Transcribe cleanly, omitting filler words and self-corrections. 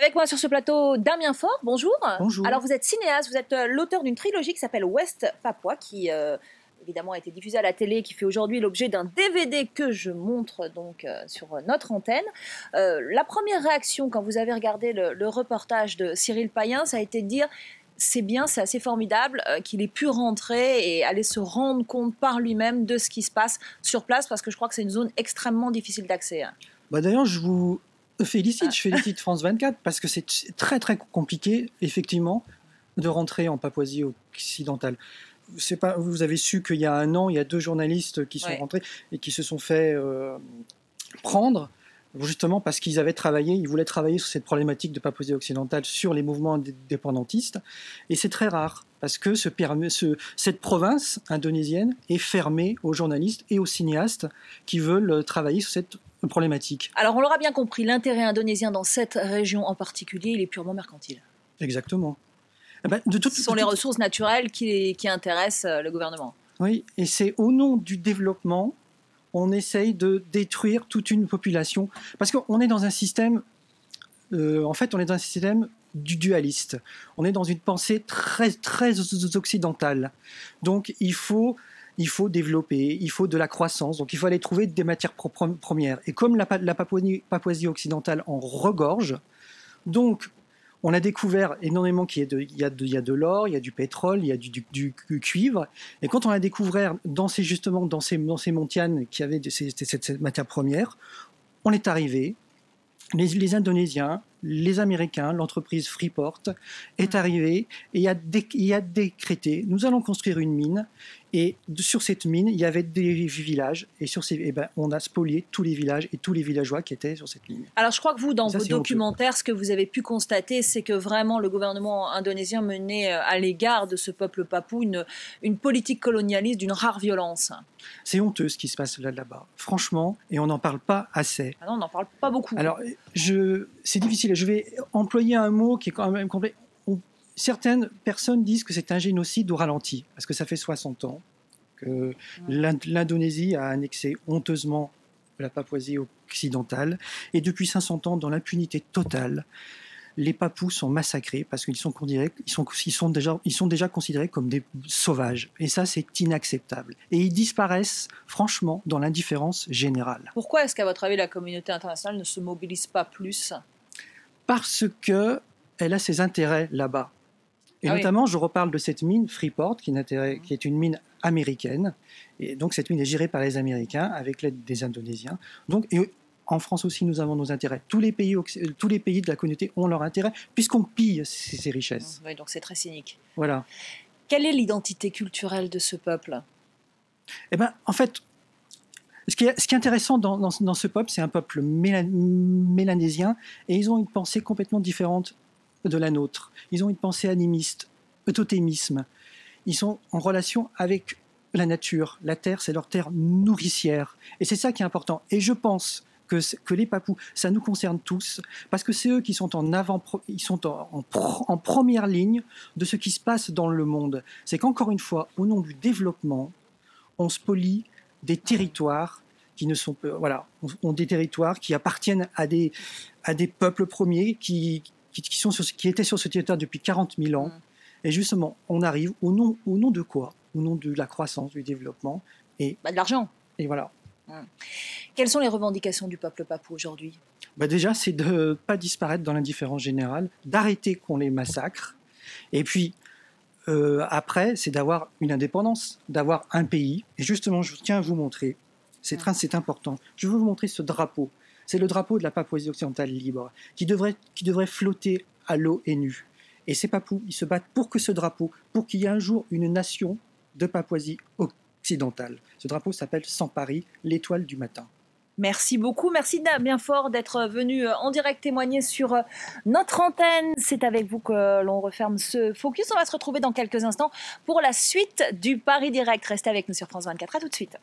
Avec moi sur ce plateau, Damien Faure, bonjour. Bonjour. Alors vous êtes cinéaste, vous êtes l'auteur d'une trilogie qui s'appelle Ouest Papua, qui évidemment a été diffusée à la télé, qui fait aujourd'hui l'objet d'un DVD que je montre donc sur notre antenne. La première réaction quand vous avez regardé le reportage de Cyril Payen, ça a été de dire c'est bien, c'est assez formidable qu'il ait pu rentrer et aller se rendre compte par lui-même de ce qui se passe sur place, parce que je crois que c'est une zone extrêmement difficile d'accès. D'ailleurs, je vous félicite, je félicite France 24 parce que c'est très très compliqué, effectivement, de rentrer en Papouasie occidentale. Vous avez su qu'il y a un an, il y a 2 journalistes qui sont rentrés et qui se sont fait prendre, justement parce qu'ils avaient travaillé, ils voulaient travailler sur cette problématique de Papouasie occidentale, sur les mouvements indépendantistes. Et c'est très rare, parce que cette province indonésienne est fermée aux journalistes et aux cinéastes qui veulent travailler sur cette problématique. Alors on l'aura bien compris, l'intérêt indonésien dans cette région en particulier, il est purement mercantile. Exactement. Ce sont les ressources naturelles qui intéressent le gouvernement. Oui, et c'est au nom du développement, on essaye de détruire toute une population. Parce qu'on est dans un système, du dualiste. On est dans une pensée très, très occidentale. Donc il faut développer, il faut de la croissance, donc il faut aller trouver des matières premières. Et comme la Papouasie occidentale en regorge, donc on a découvert énormément qu'il y a de l'or, il y a du pétrole, il y a du cuivre. Et quand on a découvert dans ces montagnes qui avaient cette matière première, on est arrivé, les Indonésiens, les Américains, l'entreprise Freeport est arrivée et a décrété, nous allons construire une mine, et sur cette mine, il y avait des villages, et on a spolié tous les villages et tous les villageois qui étaient sur cette mine. Alors je crois que vous, dans vos documentaires, ce que vous avez pu constater, c'est que vraiment le gouvernement indonésien menait à l'égard de ce peuple papou une politique colonialiste d'une rare violence. C'est honteux ce qui se passe là-bas, franchement, et on n'en parle pas assez. Ah non, on n'en parle pas beaucoup. Alors, c'est difficile, je vais employer un mot qui est quand même complet. Certaines personnes disent que c'est un génocide au ralenti, parce que ça fait 60 ans que l'Indonésie a annexé honteusement la Papouasie occidentale, et depuis 500 ans, dans l'impunité totale, les Papous sont massacrés parce qu'ils sont déjà considérés comme des sauvages. Et ça, c'est inacceptable. Et ils disparaissent, franchement, dans l'indifférence générale. Pourquoi est-ce qu'à votre avis, la communauté internationale ne se mobilise pas plus ? Parce qu'elle a ses intérêts là-bas. Et notamment, je reparle de cette mine Freeport, qui est une mine américaine. Et donc, cette mine est gérée par les Américains avec l'aide des Indonésiens. Donc, en France aussi, nous avons nos intérêts. Tous les pays de la communauté ont leur intérêt, puisqu'on pille ces richesses. Oui, donc c'est très cynique. Voilà. Quelle est l'identité culturelle de ce peuple ? En fait, ce qui est intéressant dans ce peuple, c'est un peuple mélanésien, et ils ont une pensée complètement différente de la nôtre. Ils ont une pensée animiste, totémisme. Ils sont en relation avec la nature. La terre, c'est leur terre nourricière. Et c'est ça qui est important. Et je pense que les Papous, ça nous concerne tous, parce que c'est eux qui sont en première ligne de ce qui se passe dans le monde. C'est qu'encore une fois, au nom du développement, on spolie des territoires qui ne sont ont des territoires qui appartiennent à des peuples premiers qui étaient sur ce territoire depuis 40 000 ans. Et justement, on arrive au nom de quoi ? Au nom de la croissance, du développement. Et de l'argent. Et voilà. Quelles sont les revendications du peuple papou aujourd'hui ? Déjà, c'est de ne pas disparaître dans l'indifférence générale, d'arrêter qu'on les massacre. Et puis, après, c'est d'avoir une indépendance, d'avoir un pays. Et justement, je tiens à vous montrer, c'est important, je veux vous montrer ce drapeau. C'est le drapeau de la Papouasie occidentale libre, qui devrait flotter à l'ONU. Et ces Papous, ils se battent pour que ce drapeau, pour qu'il y ait un jour une nation de Papouasie occidentale. Ce drapeau s'appelle Sans Paris, l'étoile du matin. Merci beaucoup, merci Damien Faure d'être venu en direct témoigner sur notre antenne. C'est avec vous que l'on referme ce focus. On va se retrouver dans quelques instants pour la suite du Paris Direct. Restez avec nous sur France 24, à tout de suite.